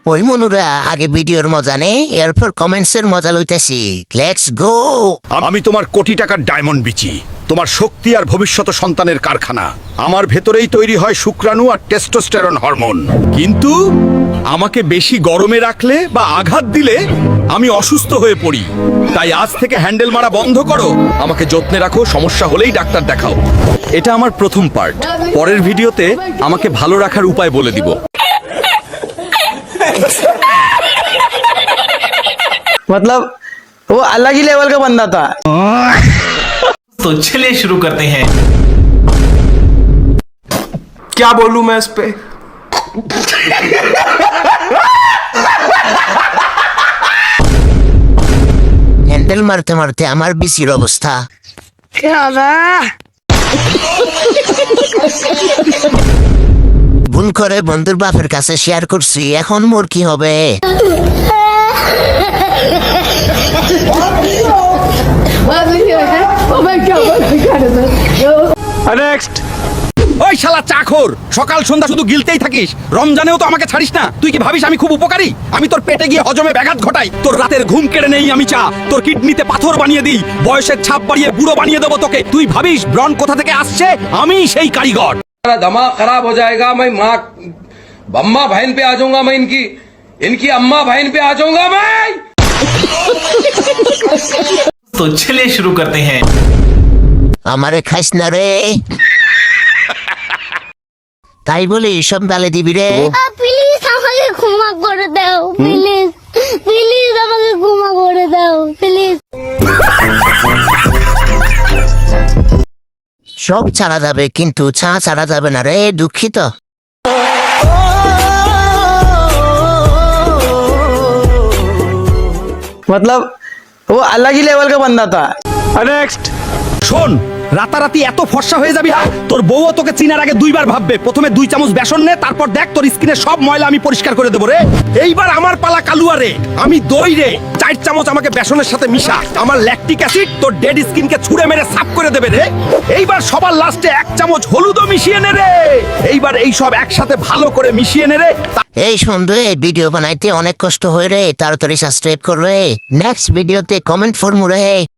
ওই মনুরা আগে ভিডিওর মজা নে, এরপর কমেন্টসের মজা লইতেছি। Let's go. আমি তোমার কোটি টাকার ডায়মন্ড বিচি, তোমার শক্তি আর ভবিষ্যৎ সন্তানের কারখানা। আমার ভেতরেই তৈরি হয় শুক্রাণু আর টেস্টোস্টেরন হরমোন। কিন্তু আমাকে বেশি গরমে রাখলে বা আঘাত দিলে আমি অসুস্থ হয়ে পড়ি। তাই আজ থেকে হ্যান্ডেল মারা বন্ধ করো, আমাকে যত্নে রাখো, সমস্যা হলেই ডাক্তার দেখাও। এটা আমার প্রথম পার্ট। পরের ভিডিওতে আমাকে ভালো রাখার উপায় বলে দিব। मतलब वो अलग ही लेवल का बंदा था। तो चलिए शुरू करते हैं। क्या बोलूं मैं इस पे? হ্যান্ডেল মারতে মারতে আমার বিচির অবস্থা। ভুল করে বন্ধুর বাপের কাছে শেয়ার করছি, এখন মোর কি হবে? नेक्स्ट। ওই শালা চাখর, সকাল সন্ধ্যা শুধু গিলতেই থাকিস। রমজানেও তো আমাকে ছাড়িস না। তুই কি ভাবিস আমি খুব উপকারী? আমি তোর পেটে গিয়ে হজমে ব্যাঘাত ঘটাই, তোর রাতের ঘুম কেড়ে নেই আমি চা, তোর কিডনিতে পাথর বানিয়ে দিই, বয়সের ছাপ বাড়িয়ে বুড়ো বানিয়ে দেবো তোকে। তুই ভাবিস ব্রণ কোথা থেকে আসছে? আমি সেই কারিগর। मेरा दिमाग खराब हो जाएगा। मैं माँ अम्मा बहन पे आ जाऊंगा। मैं इनकी इनकी अम्मा बहन पे आ जाऊंगा मैं। तो चलिए शुरू करते हैं। আমারে খাইস না রে, তাই বলে এসব গালে দিবি রে? প্লিজ আমাকে ক্ষমা করে দাও, প্লিজ প্লিজ আমাকে ক্ষমা করে দাও, প্লিজ। সব ছাড়া যাবে কিন্তু চা ছাড়া যাবে না রে, দুঃখিত। मतलब वो अलग ही लेवल का बंदा था। नेक्स्ट। শোন, রাতারাতি এত ফর্সা হয়ে যাবি না, তোর বউও তোকে চিনার আগে দুইবার ভাববে। প্রথমে 2 চামচ বেসন নে, তারপর দেখ তোর স্কিনের সব ময়লা আমি পরিষ্কার করে দেবো রে। এইবার আমার পালা কালুয়া রে, আমি দই রে। 4 চামচ আমাকে বেসনের সাথে মিশা, আমার ল্যাকটিক অ্যাসিড তোর ডেড স্কিনকে ছুঁড়ে মেরে সাফ করে দেবে রে। এইবার সবার লাস্টে 1 চামচ হলুদও মিশিয়ে নে রে। এইবার এই সব একসাথে ভালো করে মিশিয়ে নে রে। এই সন্ধে ভিডিও বানাইতে অনেক কষ্ট হয় রে, তাড়াতাড়ি সাবস্ক্রাইব করবে। নেক্সট ভিডিওতে কমেন্ট ফর্মু রে।